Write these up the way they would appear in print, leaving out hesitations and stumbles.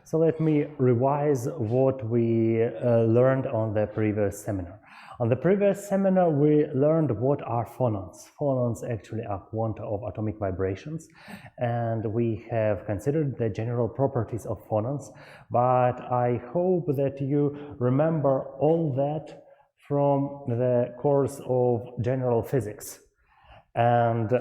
So let me revise what we learned on the previous seminar. On the previous seminar, we learned what are phonons. Phonons actually are quanta of atomic vibrations, and we have considered the general properties of phonons, but I hope that you remember all that from the course of general physics. And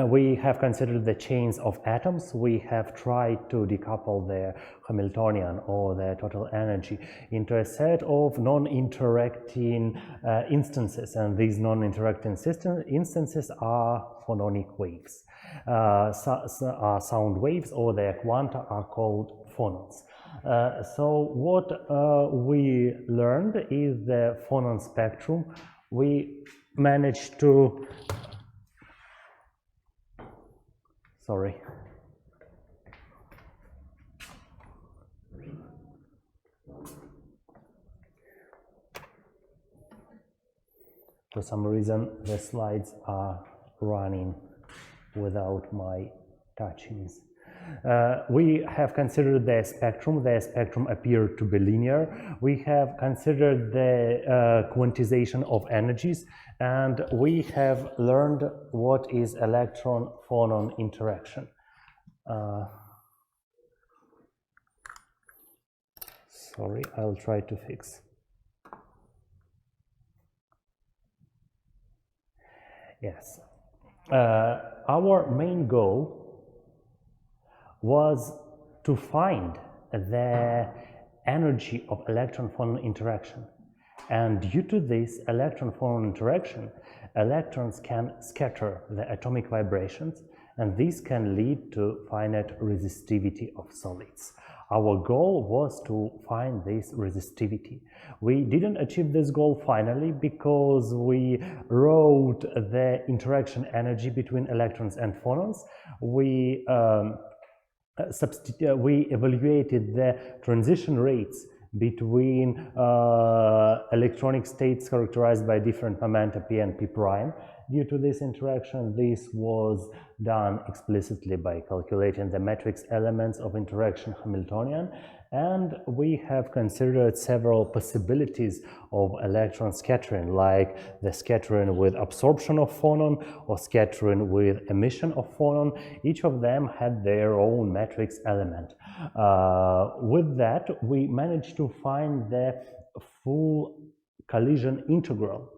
we have considered the chains of atoms. We have tried to decouple the Hamiltonian or the total energy into a set of non-interacting instances, and these non-interacting instances are phononic waves. Sound waves, or their quanta, are called phonons. So what we learned is the phonon spectrum. We managed to For some reason, the slides are running without my touchings. We have considered the spectrum. The spectrum appeared to be linear. We have considered the quantization of energies, and we have learned what is electron-phonon interaction. Sorry, I'll try to fix. Yes. Our main goal was to find the energy of electron-phonon interaction. And due to this electron-phonon interaction, electrons can scatter the atomic vibrations, and this can lead to finite resistivity of solids. Our goal was to find this resistivity. We didn't achieve this goal finally because we wrote the interaction energy between electrons and phonons. We evaluated the transition rates between electronic states characterized by different momenta p and p prime. Due to this interaction, this was done explicitly by calculating the matrix elements of interaction Hamiltonian, and we have considered several possibilities of electron scattering, like the scattering with absorption of phonon or scattering with emission of phonon. Each of them had their own matrix element. With that, we managed to find the full collision integral.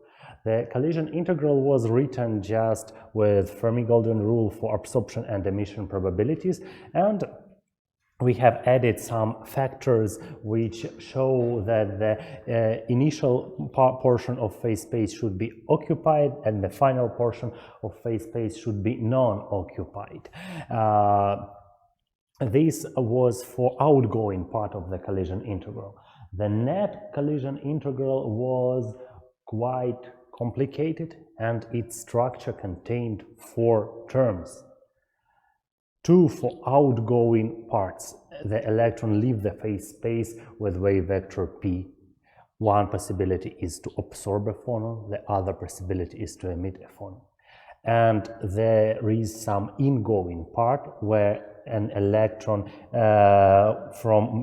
The collision integral was written just with Fermi-Golden rule for absorption and emission probabilities, and we have added some factors which show that the initial portion of phase space should be occupied and the final portion of phase space should be non-occupied. This was for outgoing part of the collision integral. The net collision integral was quite complicated, and its structure contained 4 terms. 2 for outgoing parts. The electron leaves the phase space with wave vector p. One possibility is to absorb a phonon, the other possibility is to emit a phonon. And there is some ingoing part where an electron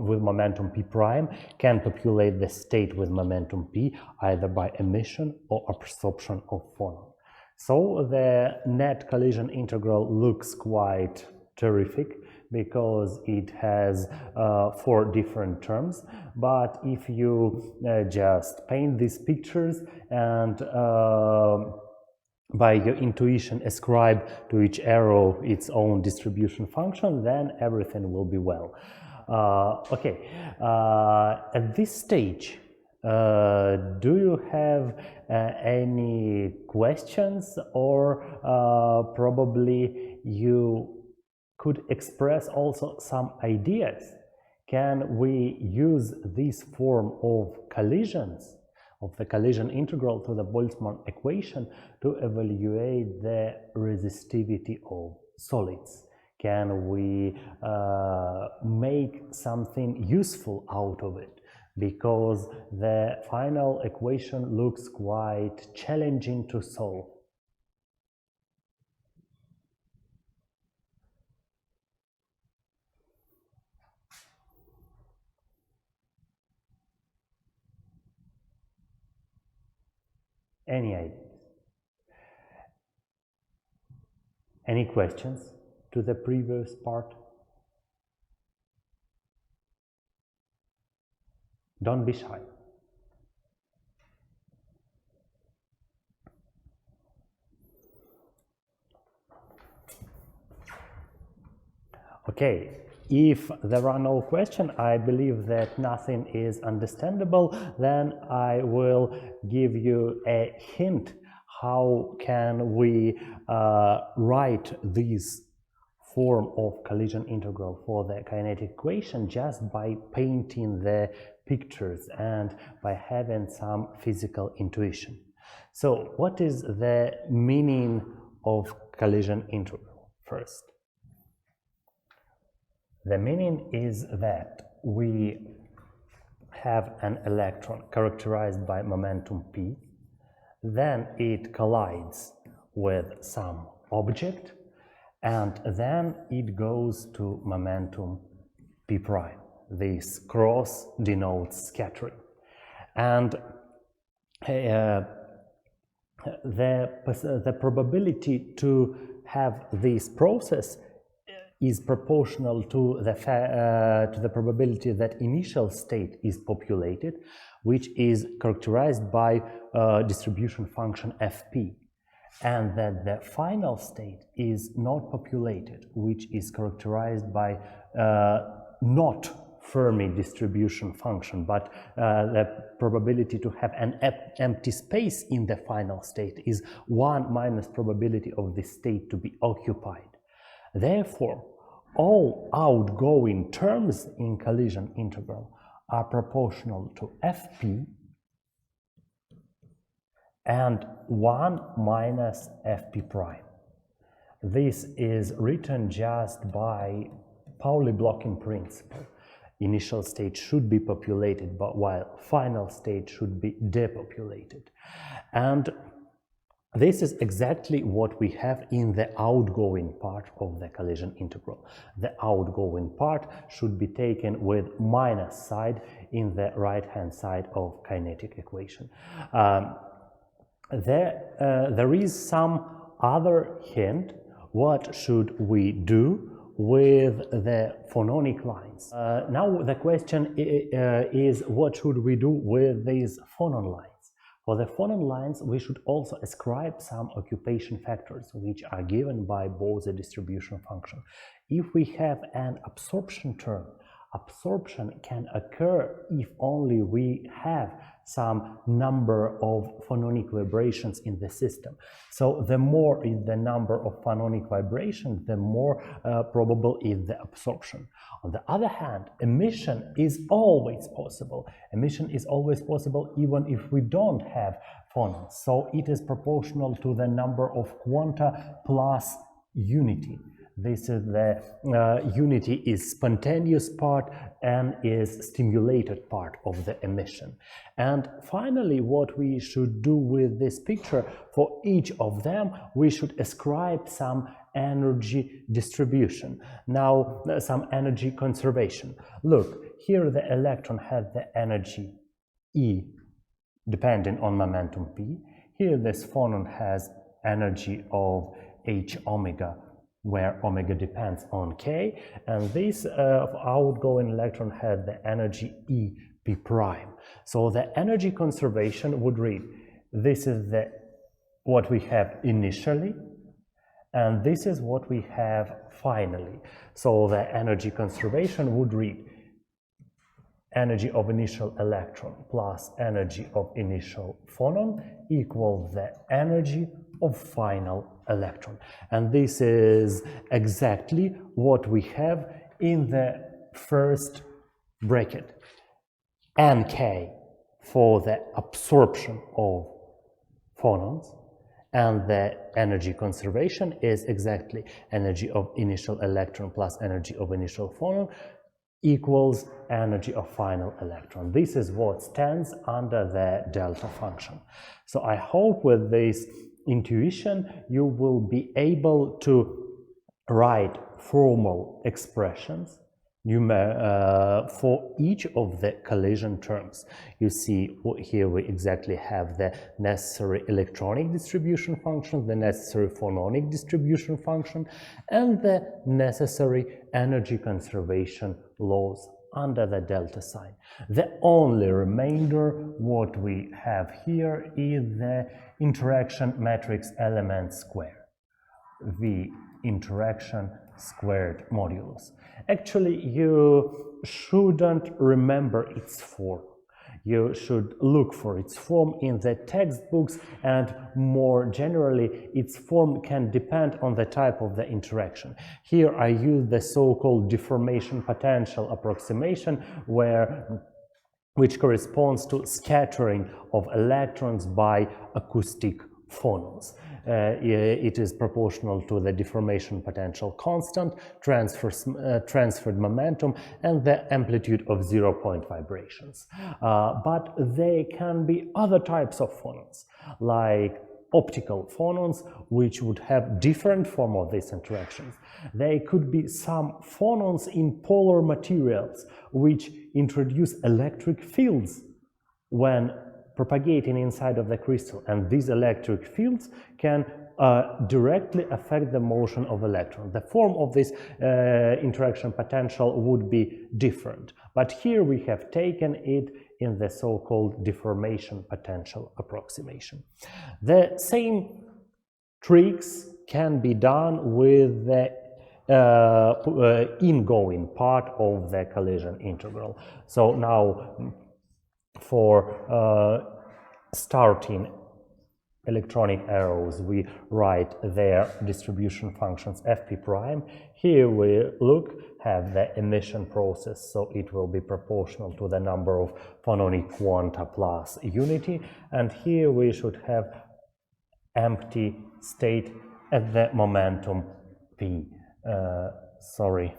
with momentum p prime can populate the state with momentum p either by emission or absorption of phonon. So the net collision integral looks quite terrific because it has 4 different terms, but if you just paint these pictures and by your intuition ascribe to each arrow its own distribution function, then everything will be well. Okay, at this stage, do you have any questions, or probably you could express also some ideas? Can we use this form of collisions, of the collision integral to the Boltzmann equation, to evaluate the resistivity of solids? Can we make something useful out of it? Because the final equation looks quite challenging to solve. Any ideas? Any questions to the previous part? Don't be shy. Okay, if there are no questions, I believe that nothing is understandable, then I will give you a hint how can we write this form of collision integral for the kinetic equation just by painting the pictures and by having some physical intuition. So what is the meaning of collision integral first? The meaning is that we have an electron characterized by momentum p, then it collides with some object, and then it goes to momentum p prime. This cross denotes scattering. And the probability to have this process is proportional to the probability that initial state is populated, which is characterized by distribution function fp, and that the final state is not populated, which is characterized by not Fermi distribution function, but the probability to have an empty space in the final state is 1 minus probability of the state to be occupied. Therefore, all outgoing terms in collision integral are proportional to Fp and 1 minus Fp prime. This is written just by Pauli blocking principle. Initial state should be populated, but while final state should be depopulated. And this is exactly what we have in the outgoing part of the collision integral. The outgoing part should be taken with minus side in the right-hand side of kinetic equation. There is some other hint. What should we do with the phononic lines? Now the question is what should we do with these phonon lines? For the phonon lines, we should also ascribe some occupation factors, which are given by both the distribution function. If we have an absorption term, absorption can occur if only we have some number of phononic vibrations in the system. So the more is the number of phononic vibrations, the more probable is the absorption. On the other hand, emission is always possible. Emission is always possible even if we don't have phonons. So it is proportional to the number of quanta plus unity. This is the unity is spontaneous part and is stimulated part of the emission. And finally, what we should do with this picture, for each of them, we should ascribe some energy distribution. Now, some energy conservation. Look, here the electron has the energy E depending on momentum P. Here this phonon has energy of H omega, where omega depends on K, and this outgoing electron had the energy E p prime. So the energy conservation would read, this is what we have initially, and this is what we have finally. So the energy conservation would read energy of initial electron plus energy of initial phonon equals the energy of final electron. And this is exactly what we have in the first bracket. Nk for the absorption of phonons, and the energy conservation is exactly energy of initial electron plus energy of initial phonon equals energy of final electron. This is what stands under the delta function. So I hope with this intuition you will be able to write formal expressions for each of the collision terms. You see here we exactly have the necessary electronic distribution function, the necessary phononic distribution function, and the necessary energy conservation laws under the delta sign. The only remainder what we have here is the interaction matrix element square, the interaction squared modulus. Actually, you shouldn't remember its form. You should look for its form in the textbooks, and more generally, its form can depend on the type of the interaction. Here I use the so-called deformation potential approximation, which corresponds to scattering of electrons by acoustic phonons. It is proportional to the deformation potential constant, transferred momentum, and the amplitude of 0-point vibrations. But there can be other types of phonons, like optical phonons, which would have different form of these interactions. There could be some phonons in polar materials, which introduce electric fields when propagating inside of the crystal, and these electric fields can directly affect the motion of electrons. The form of this interaction potential would be different, but here we have taken it in the so-called deformation potential approximation. The same tricks can be done with the ingoing part of the collision integral. So now, for starting electronic arrows, we write their distribution functions fp prime. Here we have the emission process, so it will be proportional to the number of phononic quanta plus unity, and here we should have empty state at the momentum p. Sorry.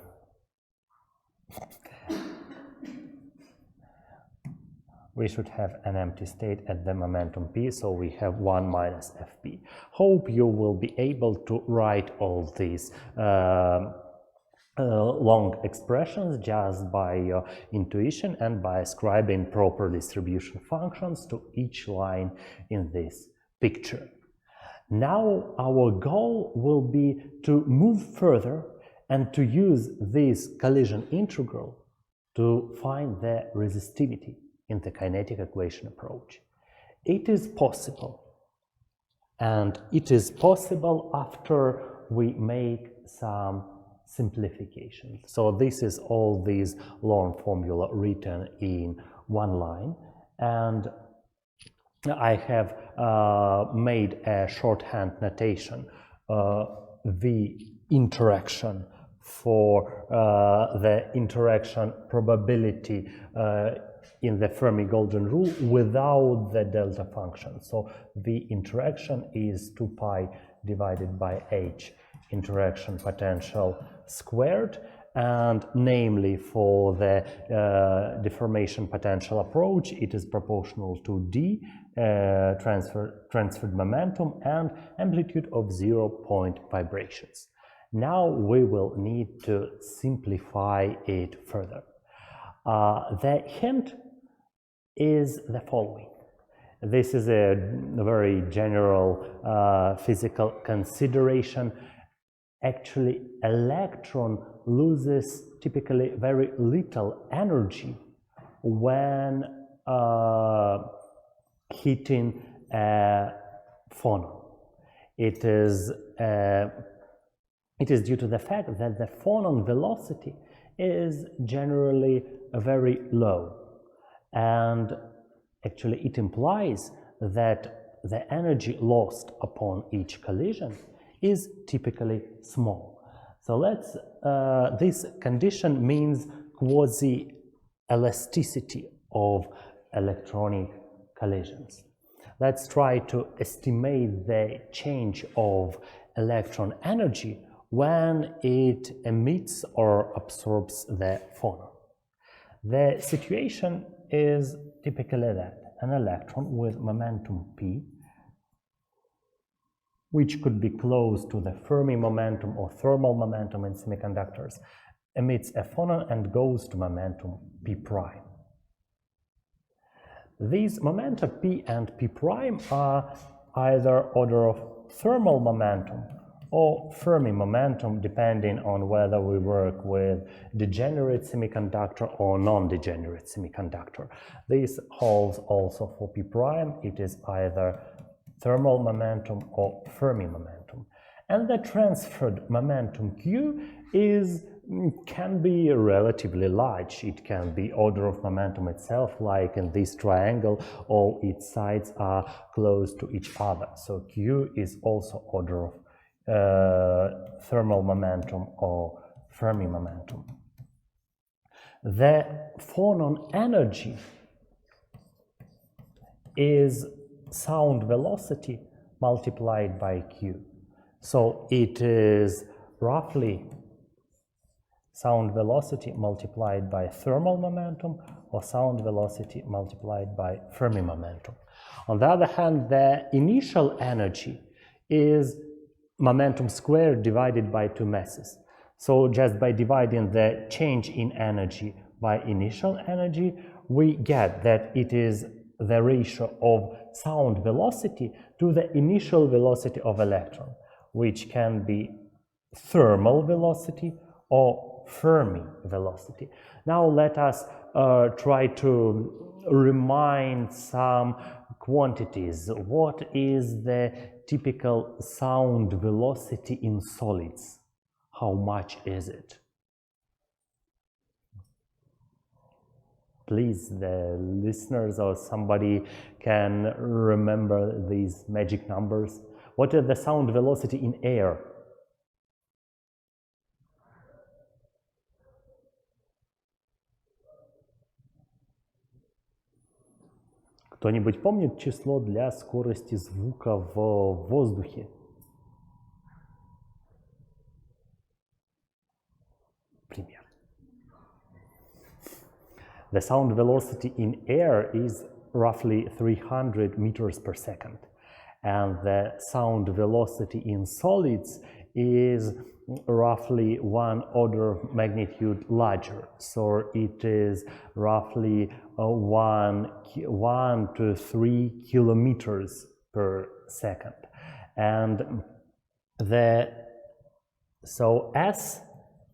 We should have an empty state at the momentum p, so we have 1 minus fp. Hope you will be able to write all these long expressions just by your intuition and by ascribing proper distribution functions to each line in this picture. Now our goal will be to move further and to use this collision integral to find the resistivity in the kinetic equation approach. It is possible, and it is possible after we make some simplifications. So this is all these long formula written in one line, and I have made a shorthand notation, the interaction for the interaction probability in the Fermi-Golden rule without the delta function. So the interaction is 2 pi divided by h interaction potential squared, and namely for the deformation potential approach, it is proportional to d, transferred momentum, and amplitude of 0-point vibrations. Now we will need to simplify it further. The hint is the following. This is a very general physical consideration. Actually, electron loses typically very little energy when hitting a phonon. It is due to the fact that the phonon velocity is generally very low, and actually it implies that the energy lost upon each collision is typically small. So this condition means quasi-elasticity of electronic collisions. Let's try to estimate the change of electron energy when it emits or absorbs the phonon. The situation is typically that an electron with momentum p, which could be close to the Fermi momentum or thermal momentum in semiconductors, emits a phonon and goes to momentum p prime. These momenta p and p prime are either order of thermal momentum or Fermi momentum, depending on whether we work with degenerate semiconductor or non-degenerate semiconductor. This holds also for p prime. It is either thermal momentum or Fermi momentum. And the transferred momentum q can be relatively large. It can be order of momentum itself, like in this triangle, all its sides are close to each other. So q is also order of thermal momentum or Fermi momentum. The phonon energy is sound velocity multiplied by q. So it is roughly sound velocity multiplied by thermal momentum or sound velocity multiplied by Fermi momentum. On the other hand, the initial energy is momentum squared divided by two masses. So just by dividing the change in energy by initial energy, we get that it is the ratio of sound velocity to the initial velocity of electron, which can be thermal velocity or Fermi velocity. Now let us try to remind some quantities. What is the typical sound velocity in solids? How much is it? Please, the listeners or somebody can remember these magic numbers. What is the sound velocity in air? Кто-нибудь помнит число для скорости звука в воздухе? Пример. The sound velocity in air is roughly 300 meters per second. And the sound velocity in solids is roughly one order of magnitude larger. So it is roughly 1 to 3 kilometers per second. And so S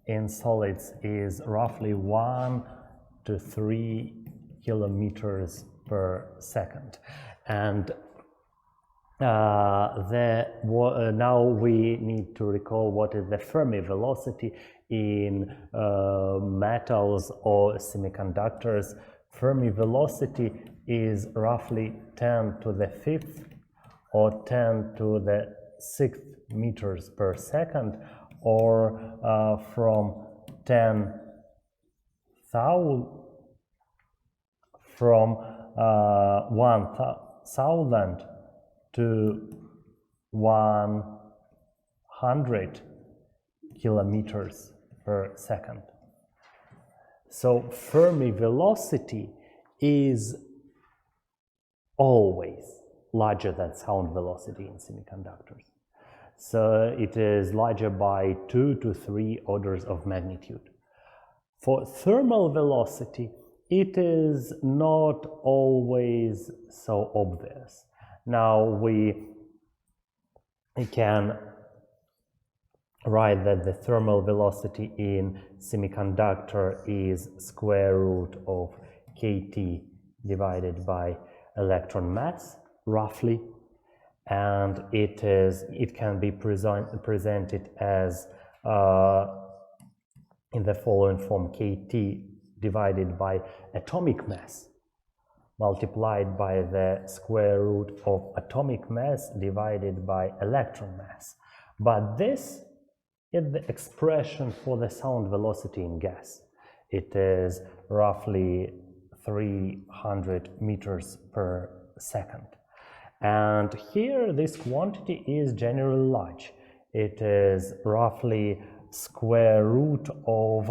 in solids is roughly 1 to 3 kilometers per second. And now we need to recall what is the Fermi velocity in metals or semiconductors. Fermi velocity is roughly 10 to the 5th or 10 to the 6th meters per second, or from 10,000 to 100 kilometers per second. So Fermi velocity is always larger than sound velocity in semiconductors. So it is larger by 2 to 3 orders of magnitude. For thermal velocity, it is not always so obvious. Now we can write that the thermal velocity in semiconductor is square root of kT divided by electron mass, roughly, and it can be presented as in the following form: kT divided by atomic mass multiplied by the square root of atomic mass divided by electron mass. But this is the expression for the sound velocity in gas. It is roughly 300 meters per second. And here this quantity is generally large. It is roughly square root of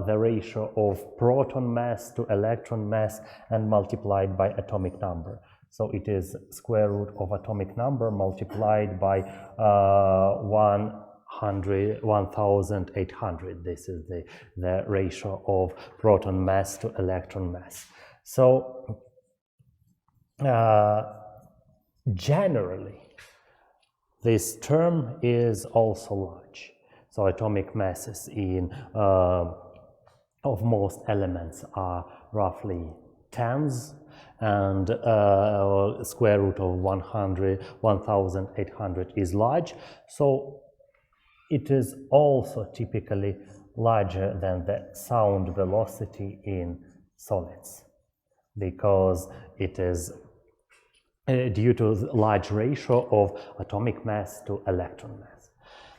the ratio of proton mass to electron mass and multiplied by atomic number. So it is square root of atomic number multiplied by 1 1800. This is the ratio of proton mass to electron mass. So generally, this term is also large. So atomic masses of most elements are roughly tens, and square root of 1800 is large. So it is also typically larger than the sound velocity in solids, because it is due to the large ratio of atomic mass to electron mass.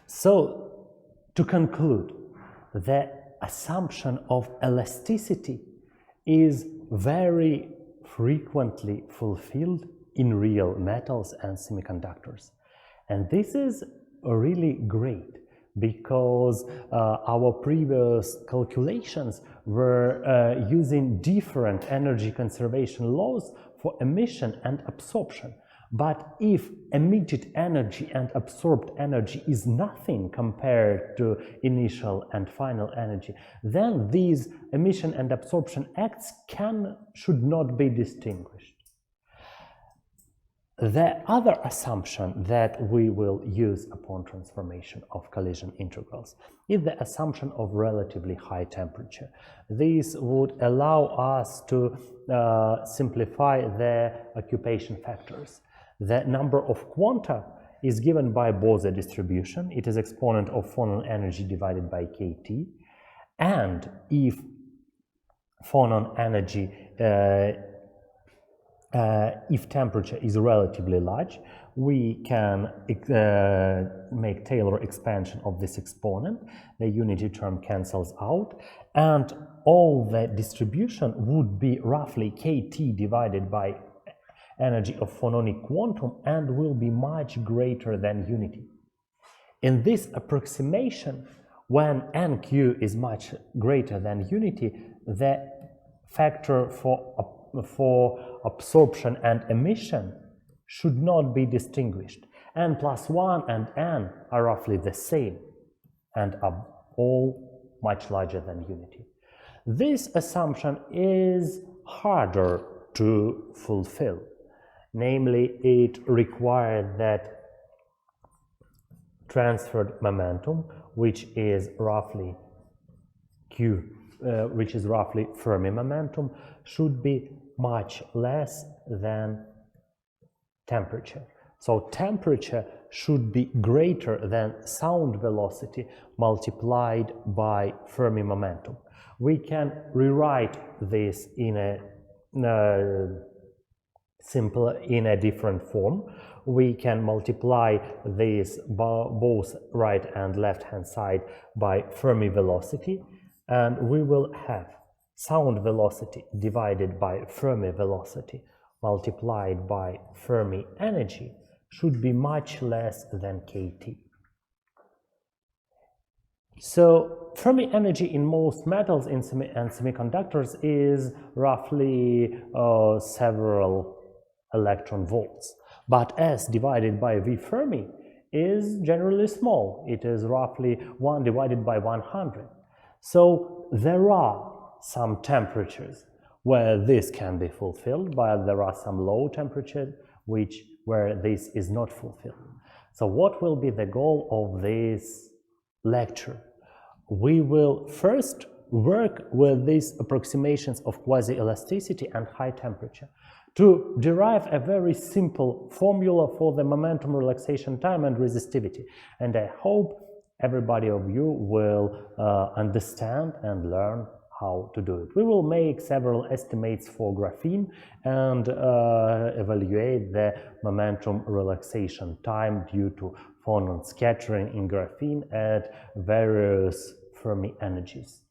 So to conclude, the assumption of elasticity is very frequently fulfilled in real metals and semiconductors. And this is really great, because our previous calculations were using different energy conservation laws for emission and absorption. But if emitted energy and absorbed energy is nothing compared to initial and final energy, then these emission and absorption acts should not be distinguished. The other assumption that we will use upon transformation of collision integrals is the assumption of relatively high temperature. This would allow us to simplify the occupation factors. The number of quanta is given by Bose distribution. It is exponent of phonon energy divided by kT. And if phonon energy if temperature is relatively large, we can make Taylor expansion of this exponent. The unity term cancels out, and all the distribution would be roughly kT divided by energy of phononic quantum, and will be much greater than unity. In this approximation, when NQ is much greater than unity, the factor for absorption and emission should not be distinguished. N plus 1 and N are roughly the same and are all much larger than unity. This assumption is harder to fulfill. Namely, it required that transferred momentum, which is roughly Q, which is roughly Fermi momentum, should be much less than temperature. So temperature should be greater than sound velocity multiplied by Fermi momentum. We can rewrite this in a different form. We can multiply this both right and left hand side by Fermi velocity, and we will have sound velocity divided by Fermi velocity multiplied by Fermi energy should be much less than kT. So Fermi energy in most metals and semiconductors is roughly several electron volts, but S divided by V Fermi is generally small. It is roughly 1 divided by 100. So there are some temperatures where this can be fulfilled, but there are some low temperatures where this is not fulfilled. So what will be the goal of this lecture? We will first work with these approximations of quasi-elasticity and high temperature to derive a very simple formula for the momentum relaxation time and resistivity. And I hope everybody of you will understand and learn how to do it. We will make several estimates for graphene and evaluate the momentum relaxation time due to phonon scattering in graphene at various Fermi energies.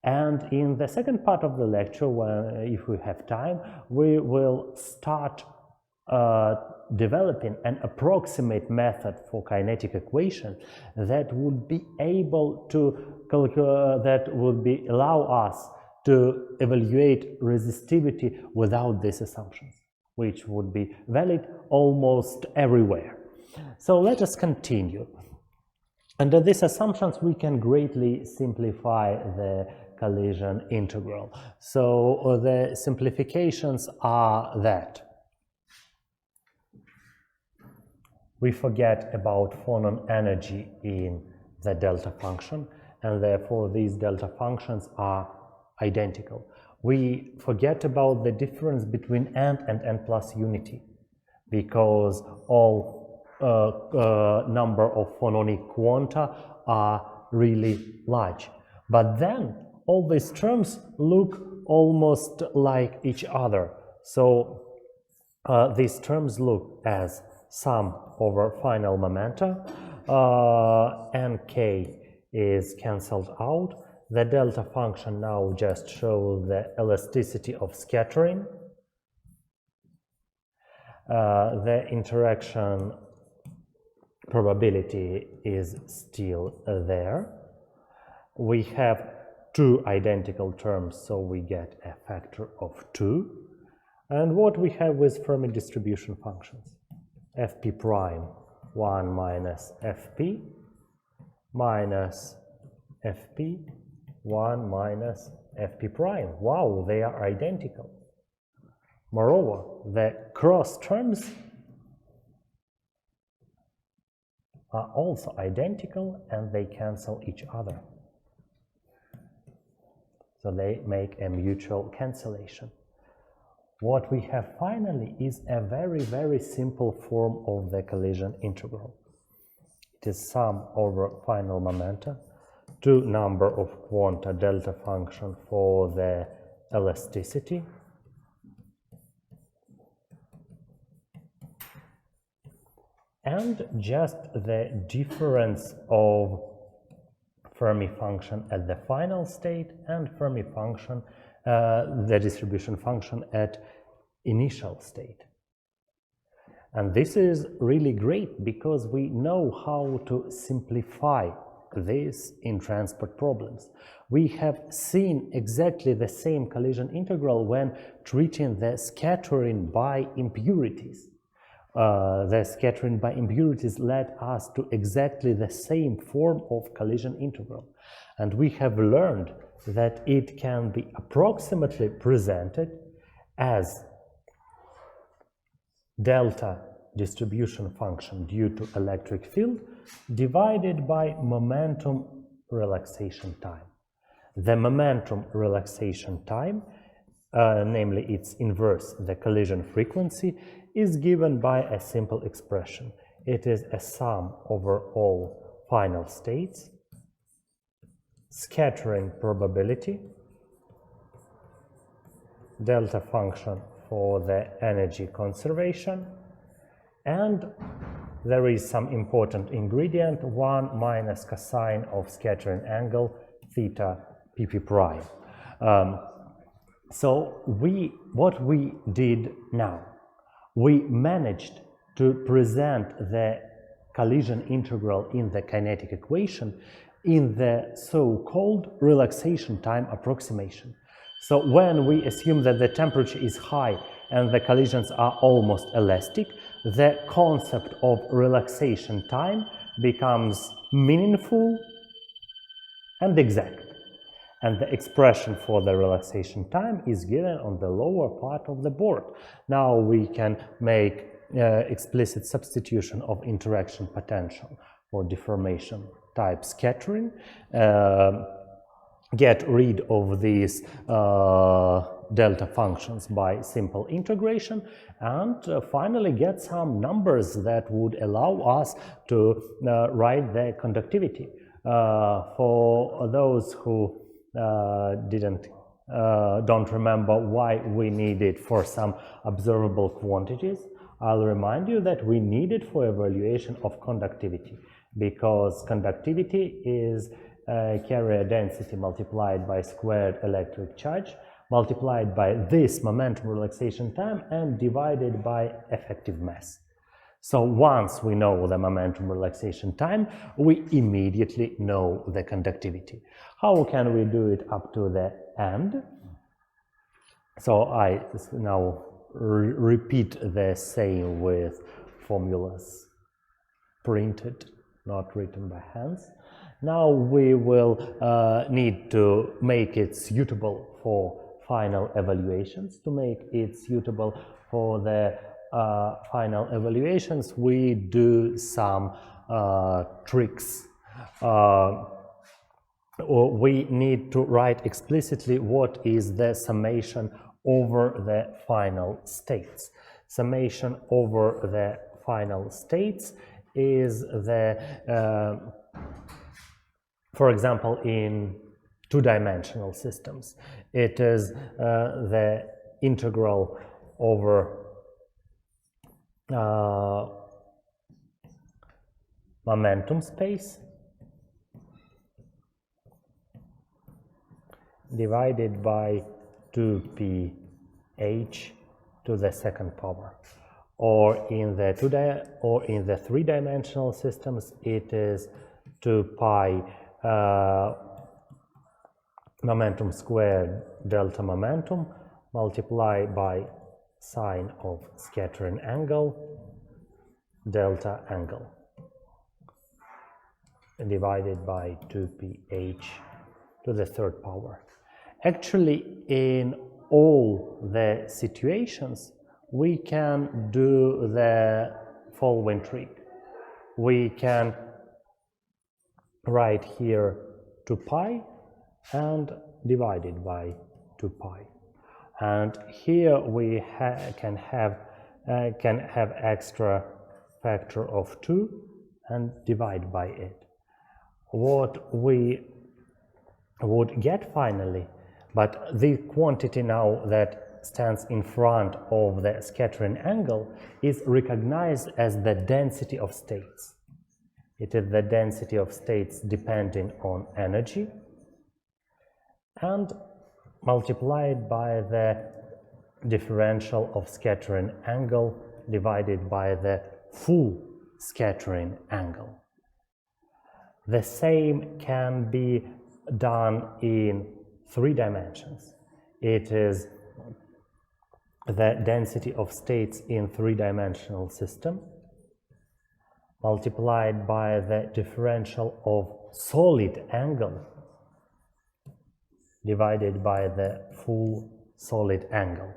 And in the second part of the lecture, if we have time, we will start developing an approximate method for kinetic equation that would be able to allow us to evaluate resistivity without these assumptions, which would be valid almost everywhere. So let us continue. Under these assumptions, we can greatly simplify the collision integral. So the simplifications are that we forget about phonon energy in the delta function, and therefore these delta functions are identical. We forget about the difference between n and n plus unity, because all number of phononic quanta are really large. But then all these terms look almost like each other. So these terms look as sum over final momenta, nk is cancelled out. The delta function now just shows the elasticity of scattering. The interaction probability is still there. We have two identical terms, so we get a factor of 2. And what we have with Fermi distribution functions? Fp prime 1 minus Fp minus Fp 1 minus Fp prime. Wow, they are identical. Moreover, the cross terms are also identical and they cancel each other. So they make a mutual cancellation. What we have finally is a very, very simple form of the collision integral. It is sum over final momenta to number of quanta delta function for the elasticity and just the difference of Fermi function at the final state and Fermi function, the distribution function at initial state. And this is really great because we know how to simplify this in transport problems. We have seen exactly the same collision integral when treating the scattering by impurities. The scattering by impurities led us to exactly the same form of collision integral. And we have learned that it can be approximately presented as delta distribution function due to electric field divided by momentum relaxation time. The momentum relaxation time, namely its inverse, the collision frequency, is given by a simple expression. It is a sum over all final states, scattering probability, delta function for the energy conservation, and there is some important ingredient, 1 minus cosine of scattering angle theta pp prime. So what we did now, we managed to present the collision integral in the kinetic equation in the so-called relaxation time approximation. So when we assume that the temperature is high and the collisions are almost elastic, the concept of relaxation time becomes meaningful and exact. And the expression for the relaxation time is given on the lower part of the board. Now we can make explicit substitution of interaction potential for deformation type scattering, get rid of these delta functions by simple integration, and finally get some numbers that would allow us to write the conductivity. For those who don't remember why we need it for some observable quantities, I'll remind you that we need it for evaluation of conductivity, because conductivity is carrier density multiplied by squared electric charge multiplied by this momentum relaxation time and divided by effective mass. So once we know the momentum relaxation time, we immediately know the conductivity. How can we do it up to the end? So I now repeat the same with formulas printed not written by hands. Now we will need to make it suitable for final evaluations. To make it suitable for the final evaluations, we do some tricks. We need to write explicitly what is the summation over the final states. Summation over the final states is the, for example, in two-dimensional systems, it is the integral over momentum space divided by 2ph to the second power. Or in the three-dimensional systems, it is 2 pi momentum squared delta momentum multiplied by sine of scattering angle delta angle divided by 2ph to the third power. Actually, in all the situations, we can do the following trick. We can write here 2 pi and divided by 2 pi. And here we can have extra factor of 2 and divide by it. What we would get finally, but the quantity now that stands in front of the scattering angle is recognized as the density of states. It is the density of states depending on energy and multiplied by the differential of scattering angle divided by the full scattering angle. The same can be done in three dimensions. It is the density of states in three-dimensional system multiplied by the differential of solid angle divided by the full solid angle.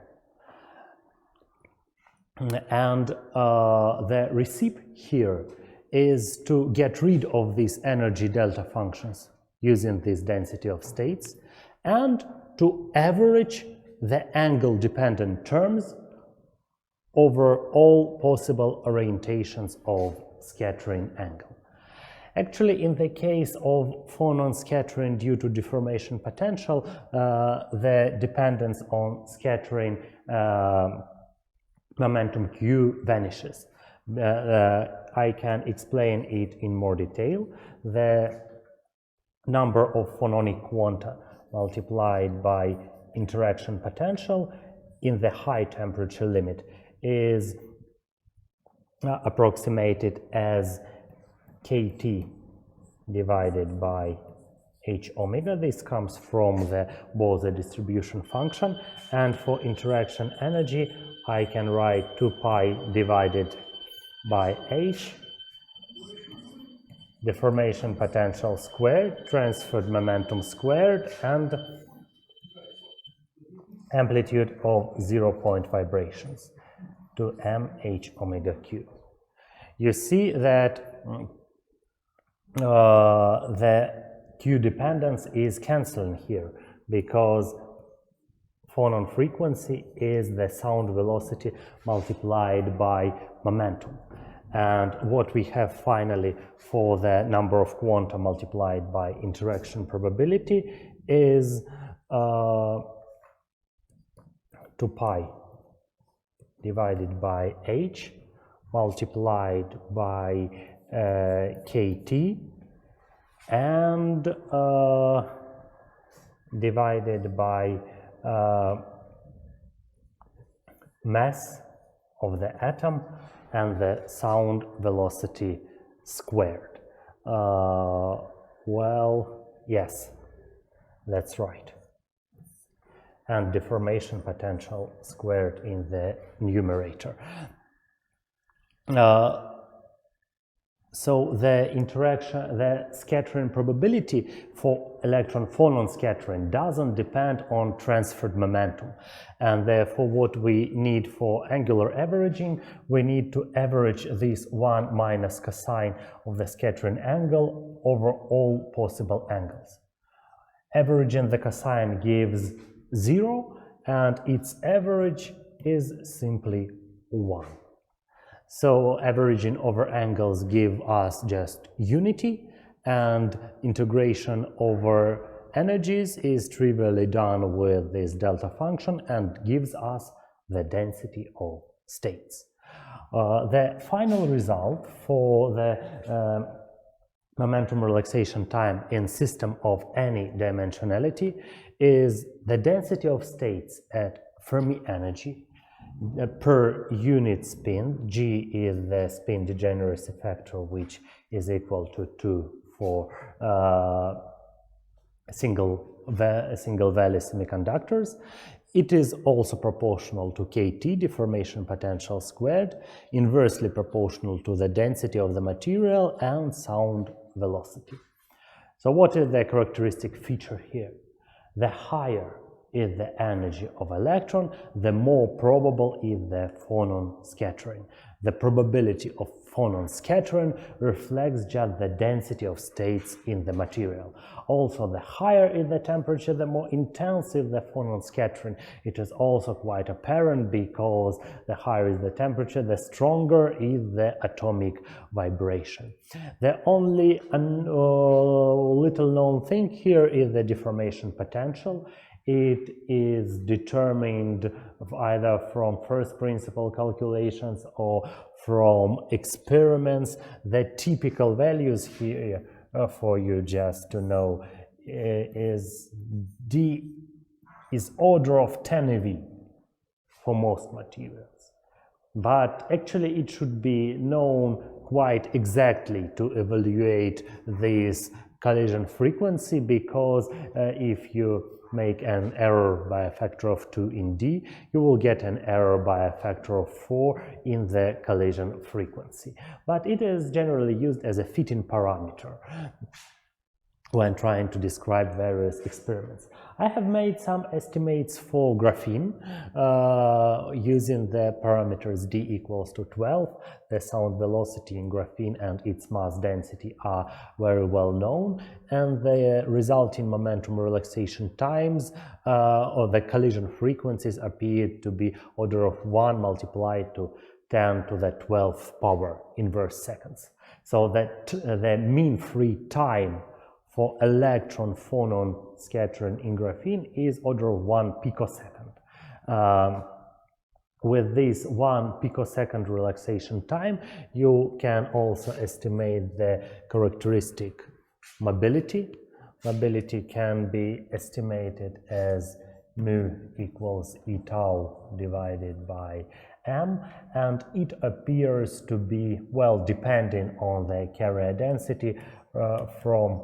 And the recipe here is to get rid of these energy delta functions using this density of states and to average the angle-dependent terms over all possible orientations of scattering angle. Actually, in the case of phonon scattering due to deformation potential, the dependence on scattering momentum q vanishes. I can explain it in more detail. The number of phononic quanta multiplied by interaction potential in the high temperature limit is approximated as kT divided by h omega. This comes from the Bose distribution function, and for interaction energy I can write 2 pi divided by h, deformation potential squared, transferred momentum squared, and amplitude of 0-point vibrations to mh omega q. You see that the q dependence is cancelling here because phonon frequency is the sound velocity multiplied by momentum. And what we have finally for the number of quanta multiplied by interaction probability is 2 pi divided by h multiplied by kT and divided by mass of the atom and the sound velocity squared. Well, yes, that's right. And deformation potential squared in the numerator. So the interaction, the scattering probability for electron-phonon scattering doesn't depend on transferred momentum. And therefore what we need for angular averaging, we need to average this 1 minus cosine of the scattering angle over all possible angles. Averaging the cosine gives 0, and its average is simply 1. So averaging over angles give us just unity, and integration over energies is trivially done with this delta function and gives us the density of states. The final result for the momentum relaxation time in system of any dimensionality is the density of states at Fermi energy per unit spin. G is the spin degeneracy factor, which is equal to 2 for single value semiconductors. It is also proportional to kT, deformation potential squared, inversely proportional to the density of the material and sound velocity. So what is the characteristic feature here? The higher is the energy of electron, the more probable is the phonon scattering. The probability of phonon scattering reflects just the density of states in the material. Also, the higher is the temperature, the more intensive the phonon scattering. It is also quite apparent because the higher is the temperature, the stronger is the atomic vibration. The only little known thing here is the deformation potential. It is determined either from first principle calculations or from experiments. The typical values here for you just to know is D is order of 10 eV for most materials. But actually it should be known quite exactly to evaluate this collision frequency, because if you make an error by a factor of 2 in D, you will get an error by a factor of 4 in the collision frequency. But it is generally used as a fitting parameter when trying to describe various experiments. I have made some estimates for graphene using the parameters D equals to 12. The sound velocity in graphene and its mass density are very well known, and the resulting momentum relaxation times or the collision frequencies appear to be order of 1 multiplied to 10 to the 12th power inverse seconds. So that the mean free time for electron-phonon scattering in graphene is order of 1 picosecond. With this 1 picosecond relaxation time, you can also estimate the characteristic mobility. Mobility can be estimated as mu equals E tau divided by m, and it appears to be, well, depending on the carrier density, from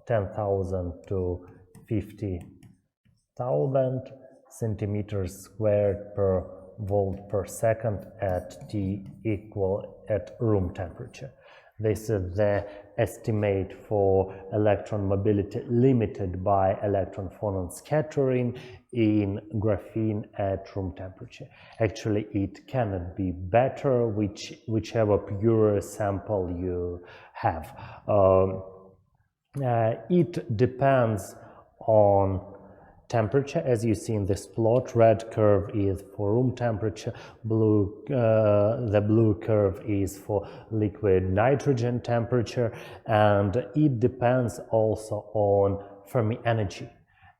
10,000 to 50,000 centimeters squared per volt per second at T equal at room temperature. This is the estimate for electron mobility limited by electron-phonon scattering in graphene at room temperature. Actually, it cannot be better, whichever pure sample you have. It depends on temperature. As you see in this plot, red curve is for room temperature, the blue curve is for liquid nitrogen temperature, and it depends also on Fermi energy.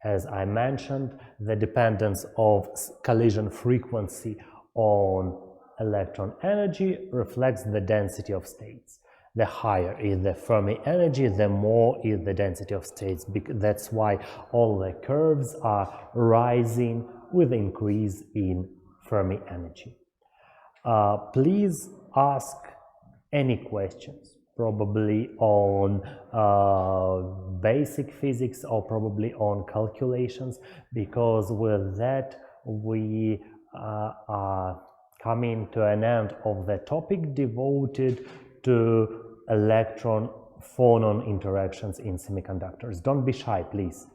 As I mentioned, the dependence of collision frequency on electron energy reflects the density of states. The higher is the Fermi energy, the more is the density of states. That's why all the curves are rising with increase in Fermi energy. Please ask any questions, probably on basic physics or probably on calculations, because with that we are coming to an end of the topic devoted to electron-phonon interactions in semiconductors. Don't be shy, please.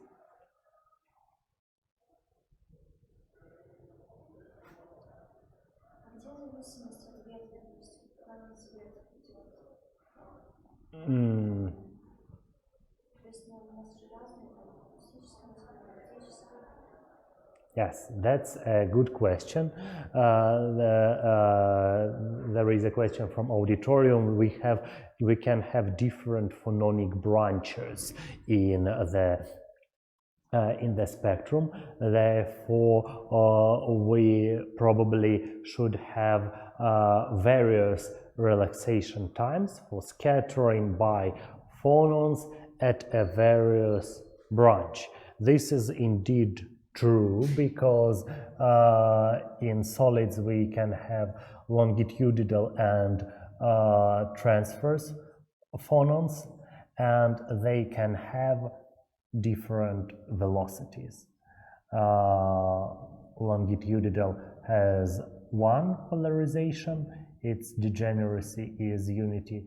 Yes, that's a good question. There is a question from auditorium. We can have different phononic branches in the spectrum. Therefore, we probably should have various relaxation times for scattering by phonons at a various branch. This is indeed true because in solids we can have longitudinal and transverse phonons, and they can have different velocities. Longitudinal has one polarization, its degeneracy is unity.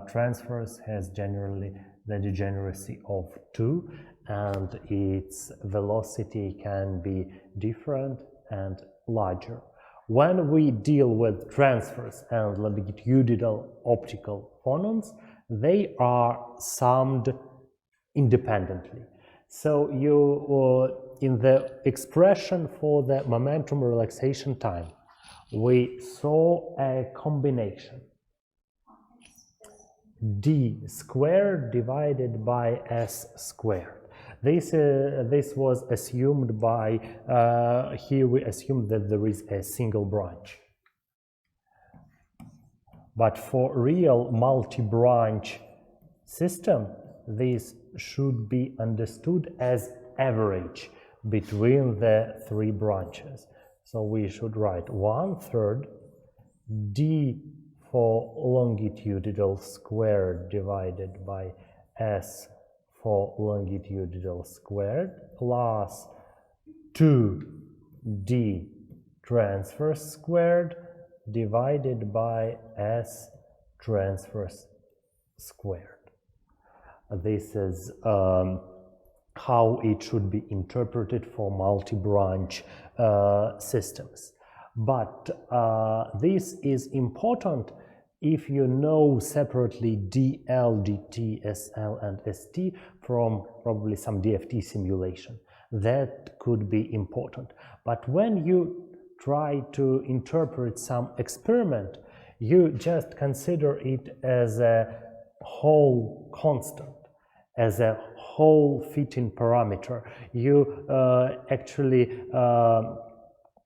Transverse has generally the degeneracy of 2, and its velocity can be different and larger. When we deal with transverse and longitudinal optical phonons, they are summed independently. So in the expression for the momentum relaxation time, we saw a combination d squared divided by s squared. This was assumed by, here we assume that there is a single branch. But for real multi-branch system, this should be understood as average between the 3 branches. So we should write 1/3 d for longitudinal squared divided by s for longitudinal squared plus 2d transverse squared divided by s transverse squared. This is how it should be interpreted for multi-branch systems. But this is important if you know separately dl, dt, sl, and st from probably some DFT simulation. That could be important. But when you try to interpret some experiment, you just consider it as a whole constant, as a whole fitting parameter. You actually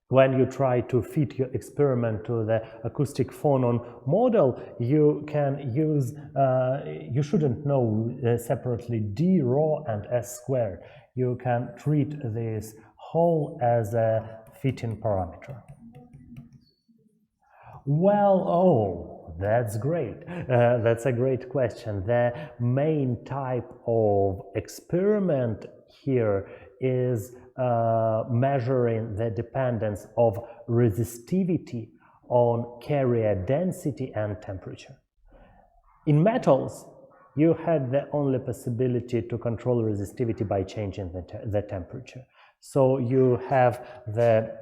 when you try to fit your experiment to the acoustic phonon model, you can use, you shouldn't know separately d rho and s squared. You can treat this whole as a fitting parameter. Well, that's great. That's a great question. The main type of experiment here is measuring the dependence of resistivity on carrier density and temperature. In metals, you had the only possibility to control resistivity by changing the temperature. So you have the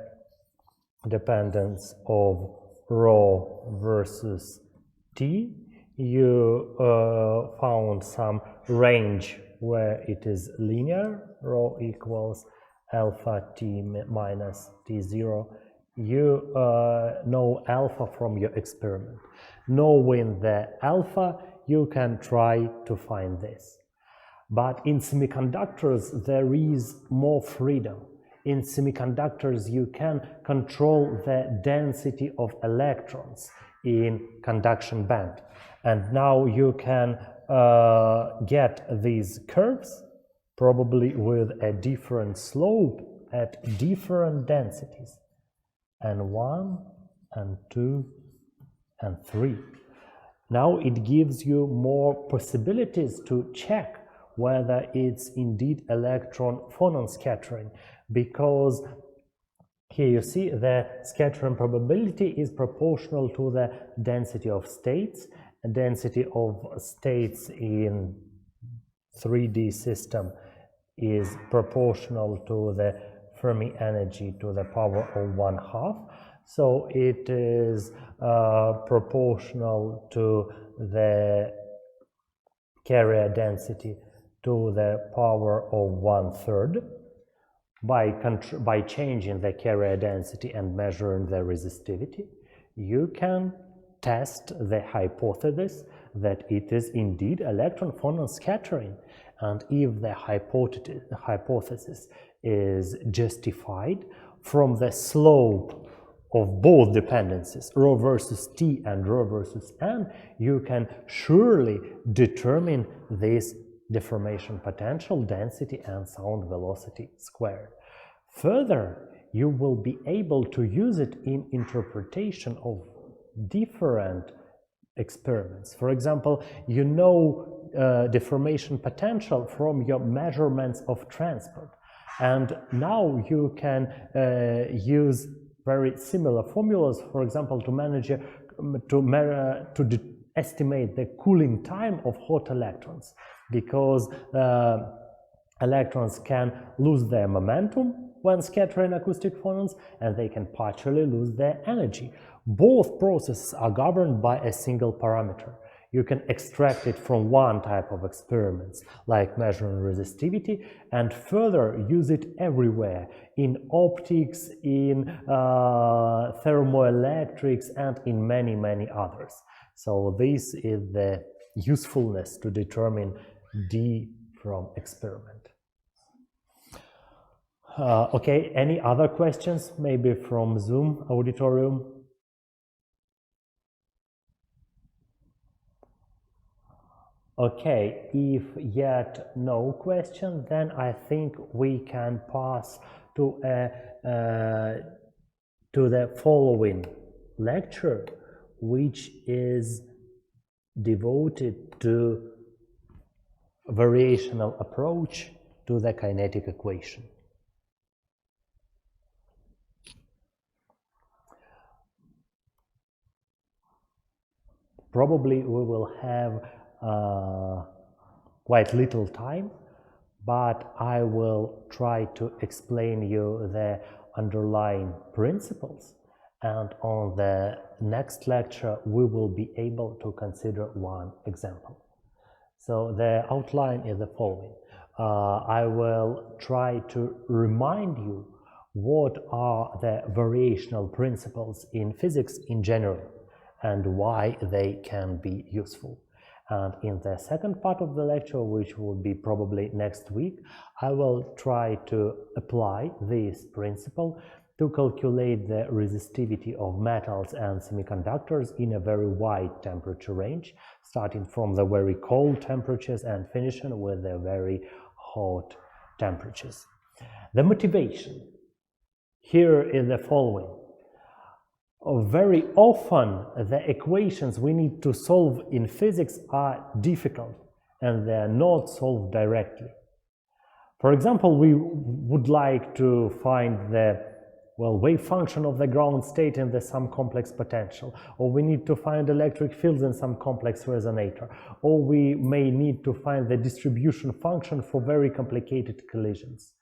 dependence of rho versus T. You found some range where it is linear, rho equals alpha T minus T0. You know alpha from your experiment. Knowing the alpha, you can try to find this. But in semiconductors, there is more freedom. In semiconductors, you can control the density of electrons in conduction band. And now you can get these curves, probably with a different slope at different densities. And 1, and 2, and 3. Now it gives you more possibilities to check whether it's indeed electron phonon scattering, because Here you see the scattering probability is proportional to the density of states. The density of states in 3D system is proportional to the Fermi energy to the power of 1/2. So it is proportional to the carrier density to the power of 1/3. By changing the carrier density and measuring the resistivity, you can test the hypothesis that it is indeed electron-phonon scattering. And if the hypothesis is justified from the slope of both dependencies, rho versus t and rho versus n, you can surely determine this deformation potential, density, and sound velocity squared. Further, you will be able to use it in interpretation of different experiments. For example, you know deformation potential from your measurements of transport, and now you can use very similar formulas, for example, to estimate the cooling time of hot electrons, because electrons can lose their momentum when scattering acoustic phonons, and they can partially lose their energy. Both processes are governed by a single parameter. You can extract it from one type of experiments, like measuring resistivity, and further use it everywhere, in optics, in thermoelectrics, and in many, many others. So this is the usefulness to determine D from experiment. Okay, any other questions, maybe from Zoom auditorium? Okay, if yet no question, then I think we can pass to the following lecture, which is devoted to variational approach to the kinetic equation. Probably we will have quite little time, but I will try to explain you the underlying principles, and on the next lecture we will be able to consider one example. So the outline is the following. I will try to remind you what are the variational principles in physics in general and why they can be useful. And in the second part of the lecture, which will be probably next week, I will try to apply this principle to calculate the resistivity of metals and semiconductors in a very wide temperature range, starting from the very cold temperatures and finishing with the very hot temperatures. The motivation here is the following. Very often the equations we need to solve in physics are difficult and they are not solved directly. For example, we would like to find the wave function of the ground state in some complex potential, or we need to find electric fields in some complex resonator, or we may need to find the distribution function for very complicated collisions.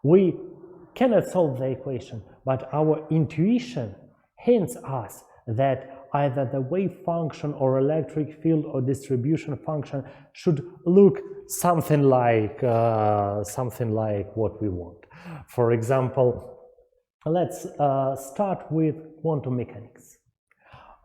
We cannot solve the equation, but our intuition hints us that either the wave function or electric field or distribution function should look something like what we want. For example, let's start with quantum mechanics.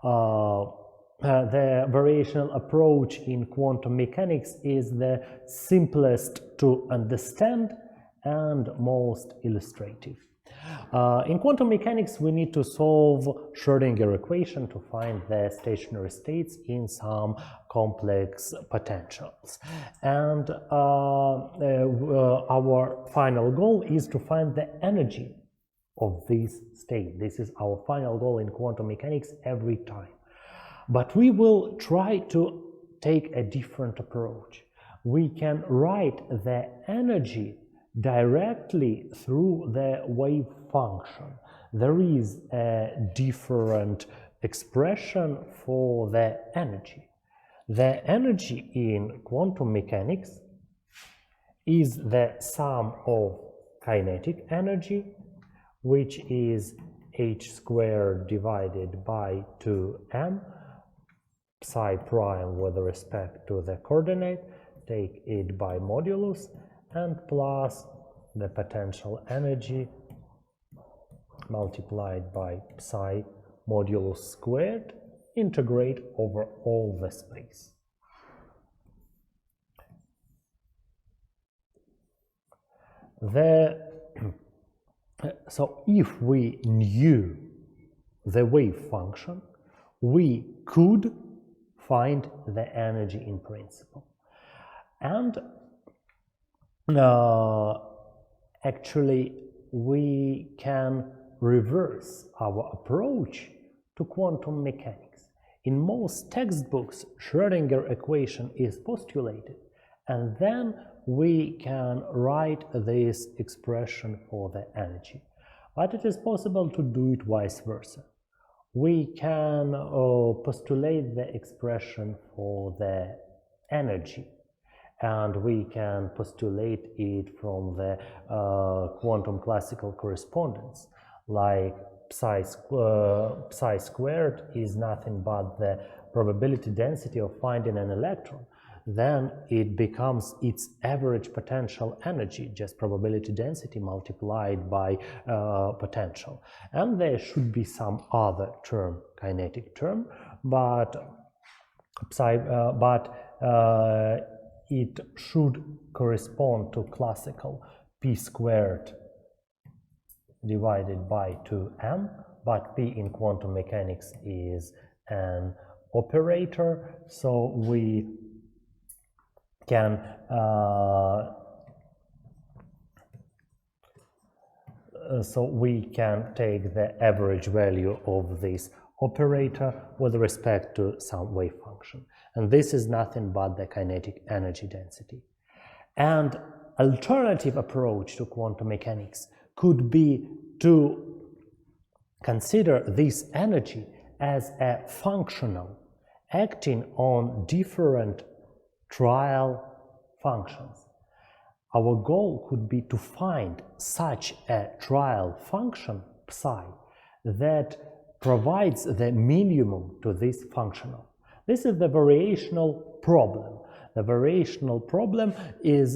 The variational approach in quantum mechanics is the simplest to understand and most illustrative. In quantum mechanics, we need to solve Schrödinger equation to find the stationary states in some complex potentials. And our final goal is to find the energy of this state. This is our final goal in quantum mechanics every time. But we will try to take a different approach. We can write the energy directly through the wave function. there is a different expression for the energy. The energy in quantum mechanics is the sum of kinetic energy, which is h squared divided by 2m psi prime with respect to the coordinate, take it by modulus, and plus the potential energy multiplied by psi modulus squared, integrate over all the space. So if we knew the wave function, we could find the energy in principle. And actually we can reverse our approach to quantum mechanics. In most textbooks, Schrödinger equation is postulated, and then we can write this expression for the energy. But it is possible to do it vice versa. We can postulate the expression for the energy, and we can postulate it from the quantum classical correspondence, like psi squared is nothing but the probability density of finding an electron. Then it becomes its average potential energy, just probability density multiplied by potential. And there should be some other term, kinetic term, but it should correspond to classical p squared divided by 2m, but p in quantum mechanics is an operator, so we can take the average value of this operator with respect to some wave function. And this is nothing but the kinetic energy density. And alternative approach to quantum mechanics could be to consider this energy as a functional acting on different trial functions. Our goal could be to find such a trial function, psi, that provides the minimum to this functional. This is the variational problem. The variational problem is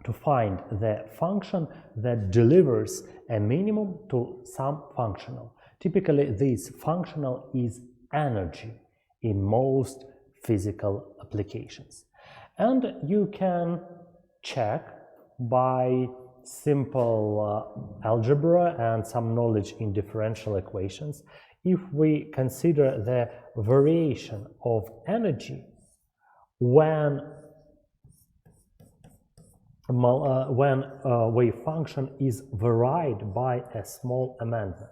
to find the function that delivers a minimum to some functional. Typically, this functional is energy in most physical applications. And you can check by simple algebra and some knowledge in differential equations if we consider the variation of energy when a wave function is varied by a small amendment.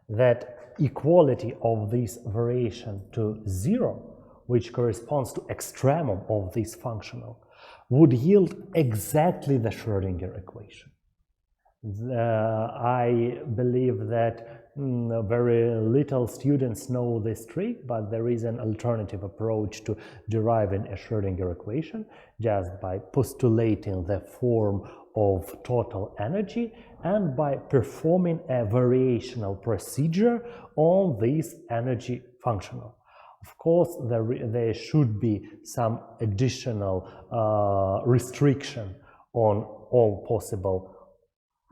That equality of this variation to 0, which corresponds to extremum of this functional, would yield exactly the Schrödinger equation. I believe that very little students know this trick, but there is an alternative approach to deriving a Schrödinger equation just by postulating the form of total energy and by performing a variational procedure on this energy functional. Of course, there should be some additional restriction on all possible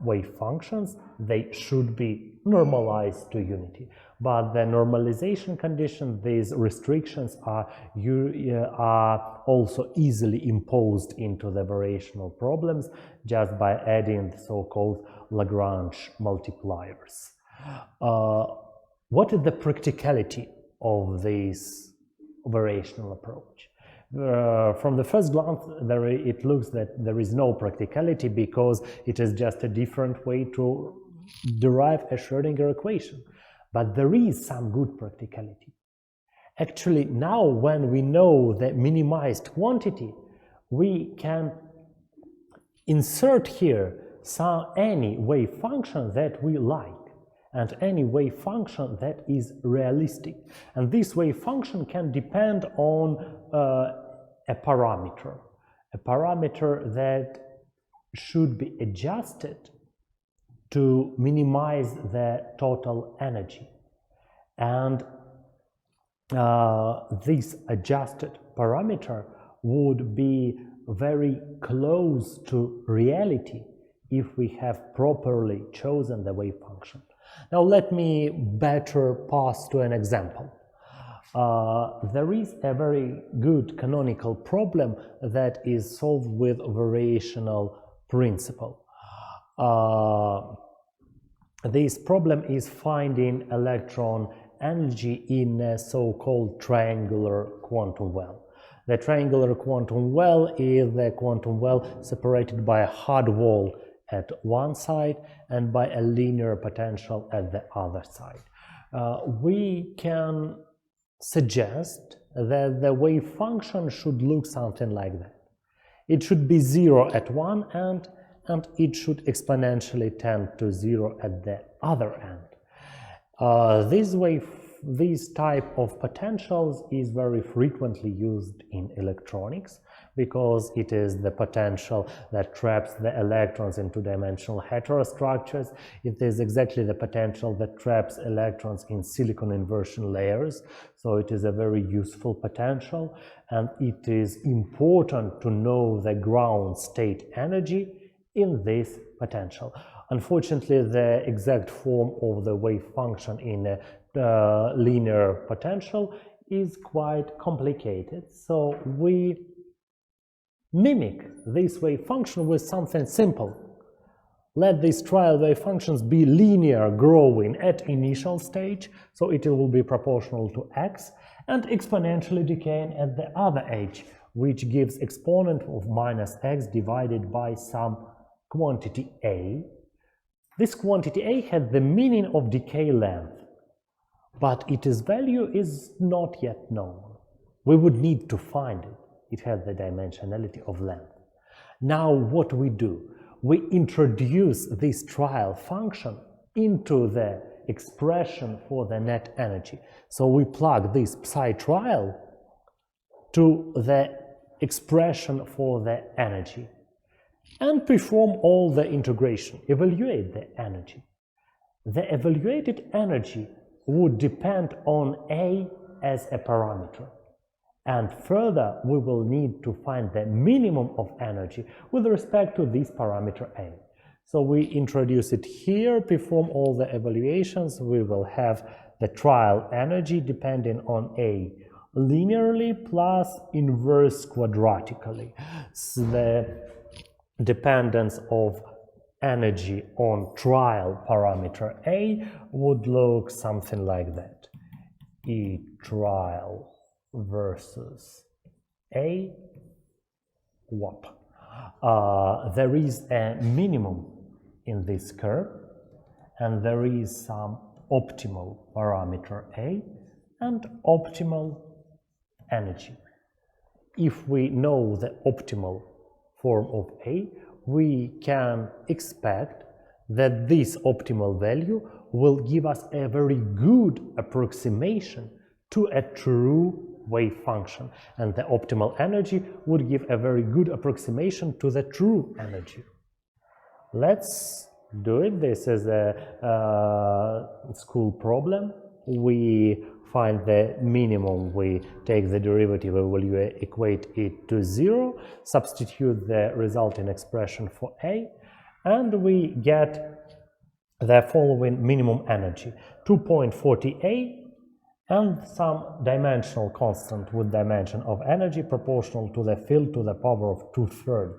wave functions. They should be normalized to unity. But the normalization condition, these restrictions are also easily imposed into the variational problems just by adding the so-called Lagrange multipliers. What is the practicality of this variational approach? From the first glance, it looks that there is no practicality because it is just a different way to derive a Schrödinger equation. But there is some good practicality. Actually, now when we know the minimized quantity, we can insert here any wave function that we like, and any wave function that is realistic. And this wave function can depend on a parameter that should be adjusted to minimize the total energy. And this adjusted parameter would be very close to reality if we have properly chosen the wave function. Now let me better pass to an example. There is a very good canonical problem that is solved with variational principle. This problem is finding electron energy in a so-called triangular quantum well. The triangular quantum well is the quantum well separated by a hard wall at one side and by a linear potential at the other side. We can suggest that the wave function should look something like that. It should be 0 at one end, and it should exponentially tend to 0 at the other end. This type of potentials is very frequently used in electronics because it is the potential that traps the electrons in two-dimensional heterostructures. It is exactly the potential that traps electrons in silicon inversion layers. So it is a very useful potential, and it is important to know the ground state energy in this potential. Unfortunately, the exact form of the wave function in a linear potential is quite complicated, so we mimic this wave function with something simple. Let these trial wave functions be linear growing at initial stage, so it will be proportional to x, and exponentially decaying at the other age, which gives exponent of minus x divided by some quantity a. This quantity a had the meaning of decay length, but its value is not yet known. We would need to find it. It has the dimensionality of length. Now what we do? We introduce this trial function into the expression for the net energy. So we plug this psi trial to the expression for the energy and perform all the integration, evaluate the energy. The evaluated energy would depend on A as a parameter. And further, we will need to find the minimum of energy with respect to this parameter A. So we introduce it here, perform all the evaluations. We will have the trial energy depending on A linearly plus inverse quadratically. So the dependence of energy on trial parameter A would look something like that. E trial versus A WAP. There is a minimum in this curve, and there is some optimal parameter A and optimal energy. If we know the optimal form of A, we can expect that this optimal value will give us a very good approximation to a true wave function, and the optimal energy would give a very good approximation to the true energy. Let's do it. This is a school problem. We find the minimum, we take the derivative, we will equate it to 0, substitute the resulting expression for A, and we get the following minimum energy, 2.40 and some dimensional constant with dimension of energy proportional to the field to the power of 2/3.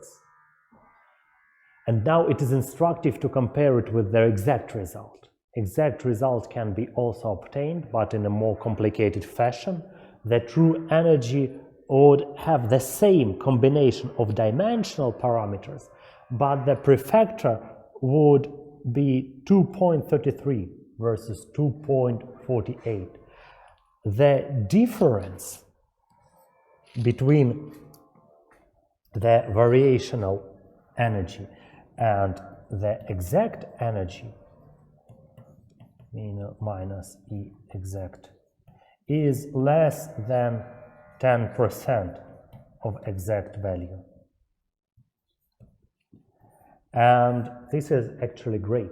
And now it is instructive to compare it with the exact result. Exact result can be also obtained, but in a more complicated fashion. The true energy would have the same combination of dimensional parameters, but the prefactor would be 2.33 versus 2.48. The difference between the variational energy and the exact energy, minus E exact, is less than 10% of exact value. And this is actually great.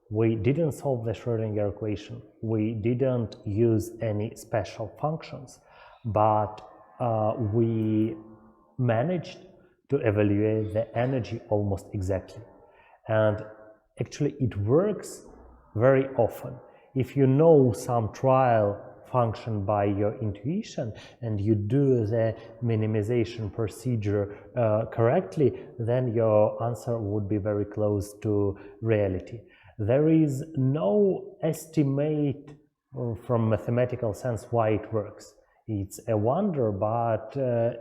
We didn't solve the Schrödinger equation. We didn't use any special functions, but we managed to evaluate the energy almost exactly. And actually it works very often. If you know some trial function by your intuition and you do the minimization procedure correctly, then your answer would be very close to reality. There is no estimate from mathematical sense why it works. It's a wonder, but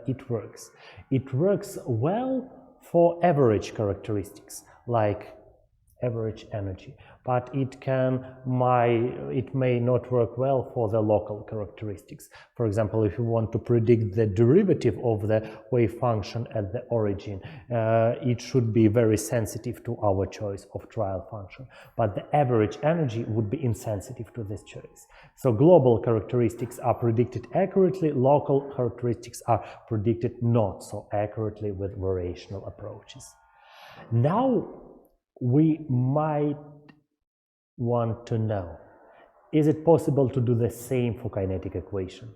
it works. It works well for average characteristics, like average energy, but it may not work well for the local characteristics. For example, if you want to predict the derivative of the wave function at the origin, it should be very sensitive to our choice of trial function, but the average energy would be insensitive to this choice. So global characteristics are predicted accurately, local characteristics are predicted not so accurately with variational approaches. Now we might want to know, is it possible to do the same for kinetic equation?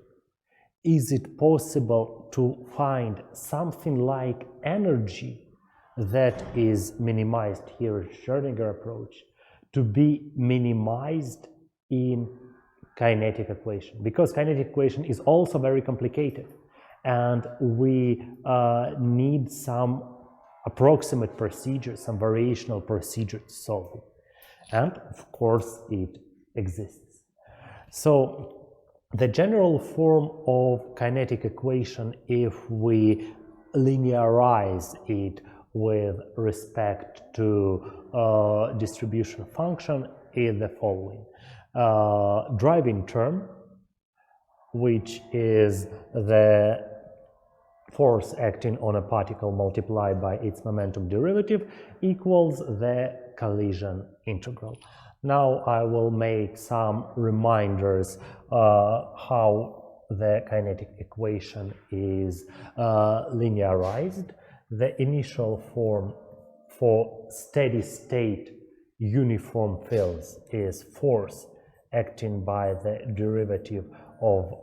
Is it possible to find something like energy that is minimized here in Schrödinger approach to be minimized in kinetic equation? Because kinetic equation is also very complicated and we need some approximate procedure, some variational procedure to solve it. And of course it exists. So the general form of kinetic equation, if we linearize it with respect to distribution function, is the following. Driving term, which is the force acting on a particle multiplied by its momentum derivative, equals the collision integral. Now I will make some reminders how the kinetic equation is linearized. The initial form for steady state uniform fields is force acting by the derivative of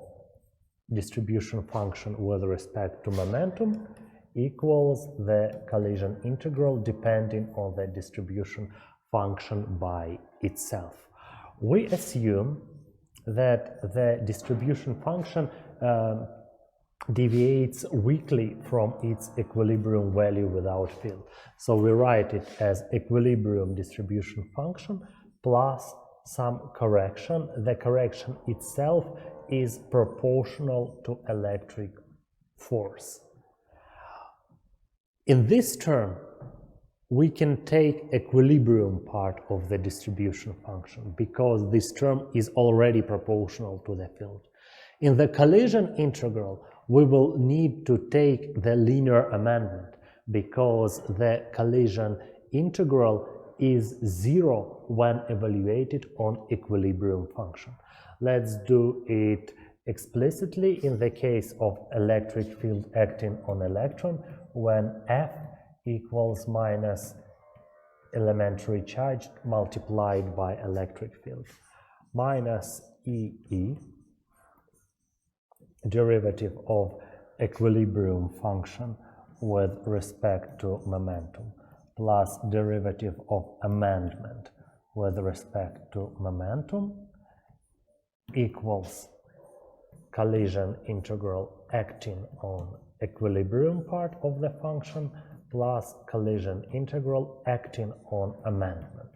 distribution function with respect to momentum equals the collision integral depending on the distribution function by itself. We assume that the distribution function deviates weakly from its equilibrium value without field. So we write it as equilibrium distribution function plus some correction. The correction itself is proportional to electric force. In this term, we can take equilibrium part of the distribution function because this term is already proportional to the field. In the collision integral, we will need to take the linear amendment because the collision integral is zero when evaluated on equilibrium function. Let's do it explicitly in the case of electric field acting on electron when F equals minus elementary charge multiplied by electric field minus EE, derivative of equilibrium function with respect to momentum, plus derivative of amendment with respect to momentum equals collision integral acting on equilibrium part of the function plus collision integral acting on amendment.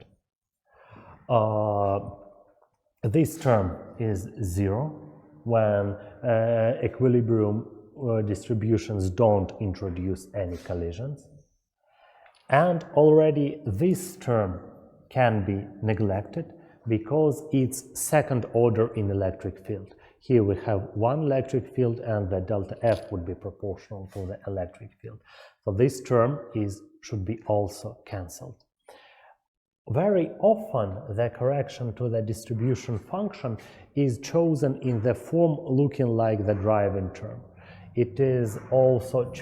This term is zero when equilibrium distributions don't introduce any collisions. And already this term can be neglected because it's second order in electric field. Here we have one electric field and the delta F would be proportional to the electric field. So this term should be also cancelled. Very often the correction to the distribution function is chosen in the form looking like the driving term. It is also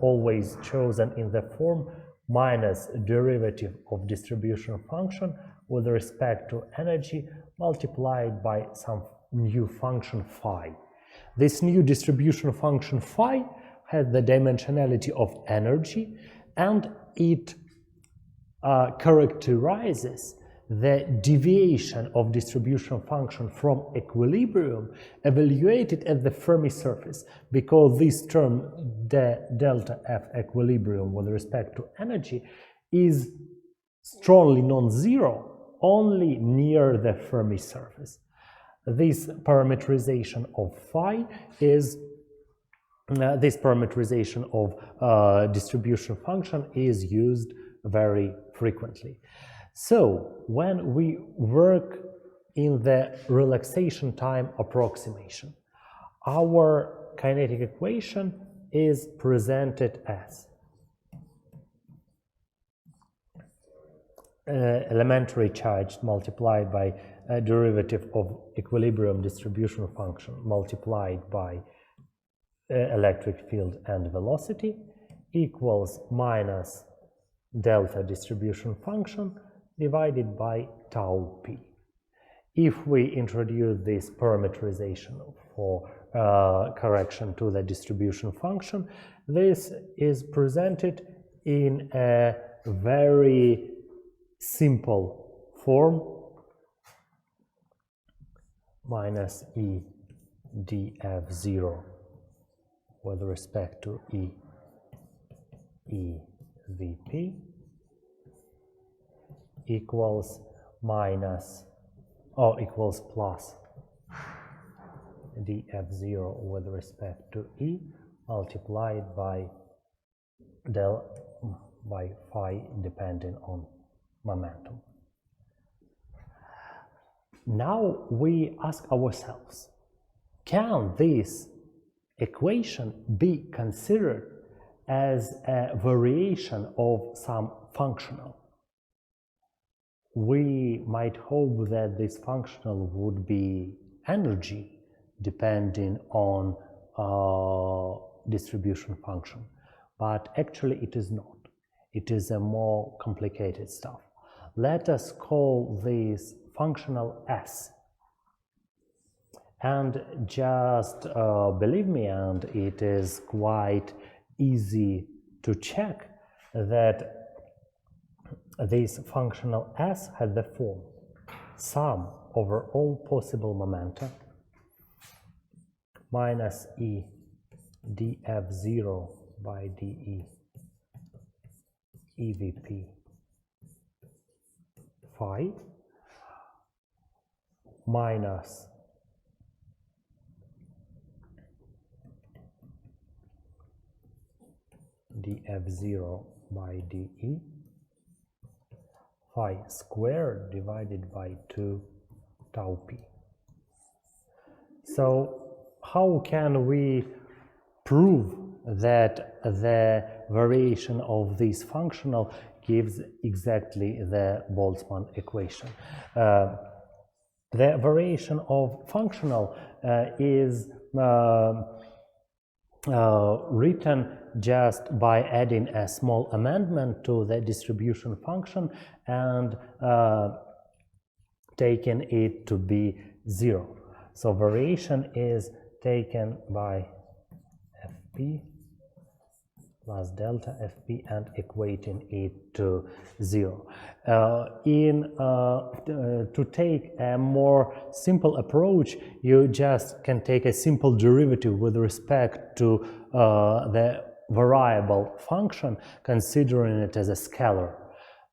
always chosen in the form minus derivative of distribution function with respect to energy multiplied by some new function phi. This new distribution function phi has the dimensionality of energy, and it characterizes the deviation of distribution function from equilibrium evaluated at the Fermi surface, because this term, the delta F equilibrium with respect to energy, is strongly non-zero only near the Fermi surface. This parameterization of phi is this parameterization of distribution function is used very frequently. So when we work in the relaxation time approximation, our kinetic equation is presented as elementary charge multiplied by a derivative of equilibrium distribution function multiplied by electric field and velocity equals minus delta distribution function divided by tau p. If we introduce this parameterization for correction to the distribution function, this is presented in a very simple form, minus E df0 with respect to EVP equals equals plus df0 with respect to E multiplied by phi depending on momentum. Now we ask ourselves, can this equation be considered as a variation of some functional? We might hope that this functional would be energy depending on distribution function, but actually it is not. It is a more complicated stuff. Let us call this functional S. And just believe me, and it is quite easy to check that this functional S has the form sum over all possible momenta minus E df0 by dE EVP phi minus df0 by dE phi squared divided by 2 tau p. So how can we prove that the variation of this functional gives exactly the Boltzmann equation? The variation of functional is written just by adding a small amendment to the distribution function and taking it to be 0. So variation is taken by Fp plus delta Fp and equating it to 0. To take a more simple approach, you just can take a simple derivative with respect to the variable function, considering it as a scalar.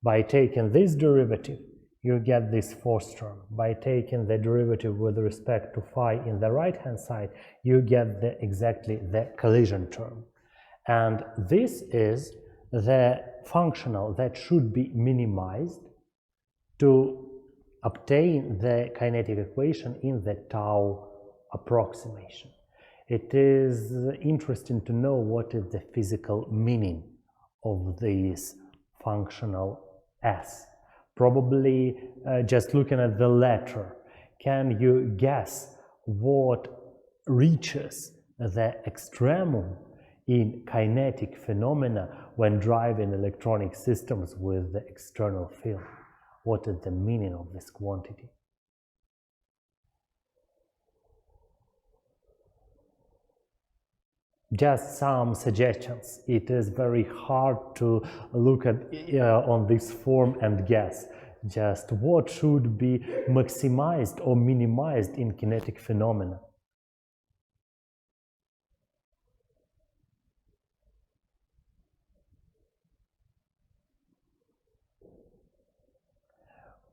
By taking this derivative, you get this fourth term. By taking the derivative with respect to phi in the right-hand side, you get exactly the collision term. And this is the functional that should be minimized to obtain the kinetic equation in the tau approximation. It is interesting to know what is the physical meaning of this functional S. Probably just looking at the letter, can you guess what reaches the extremum in kinetic phenomena when driving electronic systems with the external field? What is the meaning of this quantity? Just some suggestions. It is very hard to look at on this form and guess just what should be maximized or minimized in kinetic phenomena.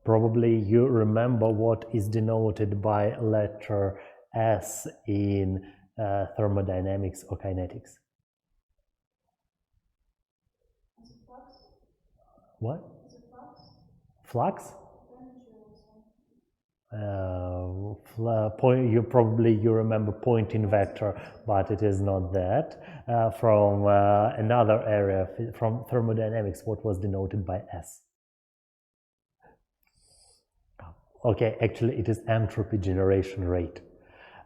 Probably you remember what is denoted by letter S in thermodynamics or kinetics. What? Flux? You remember Poynting vector, but it is not that. From another area, from thermodynamics, what was denoted by S? Okay, actually it is entropy generation rate.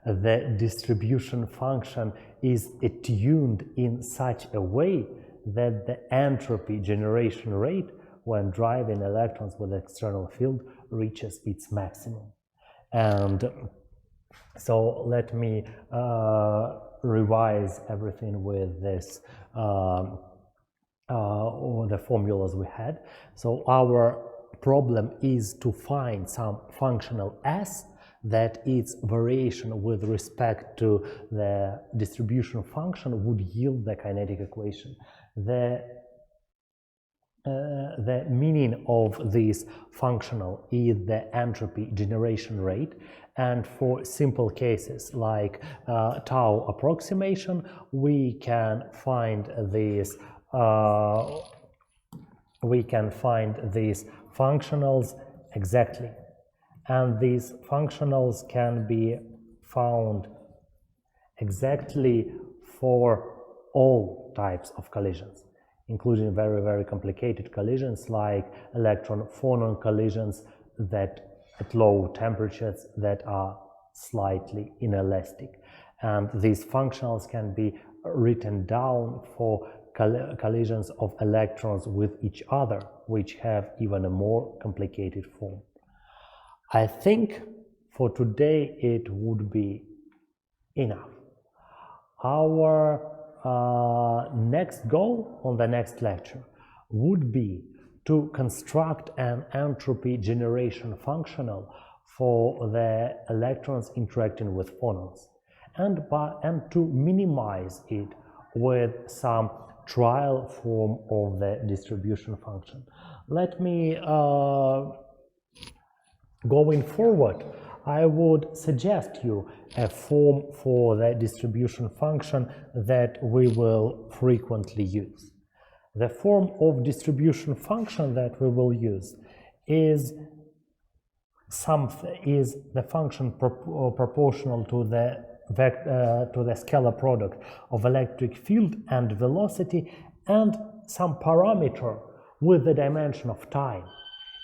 The distribution function is attuned in such a way that the entropy generation rate when driving electrons with external field reaches its maximum. And so let me revise everything with this, the formulas we had. So our problem is to find some functional S that its variation with respect to the distribution function would yield the kinetic equation. The meaning of this functional is the entropy generation rate, and for simple cases like tau approximation, we can find these functionals exactly, and these functionals can be found exactly for all types of collisions, including very, very complicated collisions like electron-phonon collisions that at low temperatures that are slightly inelastic. And these functionals can be written down for collisions of electrons with each other, which have even a more complicated form. I think for today it would be enough. Our next goal on the next lecture would be to construct an entropy generation functional for the electrons interacting with phonons, and to minimize it with some trial form of the distribution function. Let me, going forward, I would suggest you a form for the distribution function that we will frequently use. The form of distribution function that we will use is the function proportional to the scalar product of electric field and velocity and some parameter with the dimension of time.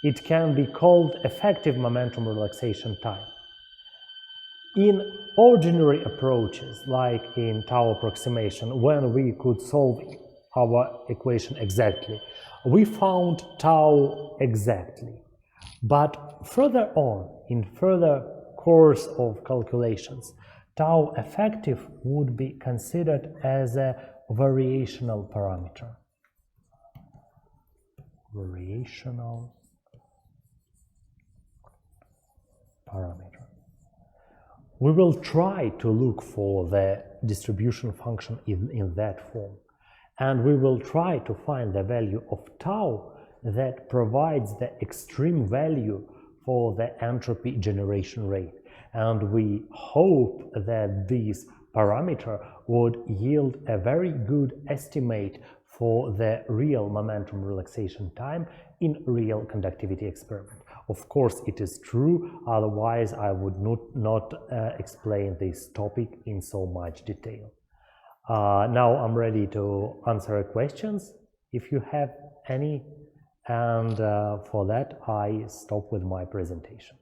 It can be called effective momentum relaxation time. In ordinary approaches, like in tau approximation, when we could solve our equation exactly, we found tau exactly. But further on, in further course of calculations, tau effective would be considered as a variational parameter. Variational parameter. We will try to look for the distribution function in that form, and we will try to find the value of tau that provides the extreme value for the entropy generation rate. And we hope that this parameter would yield a very good estimate for the real momentum relaxation time in real conductivity experiment. Of course, it is true, otherwise I would not explain this topic in so much detail. Now I'm ready to answer questions. If you have any And for that, I stop with my presentation.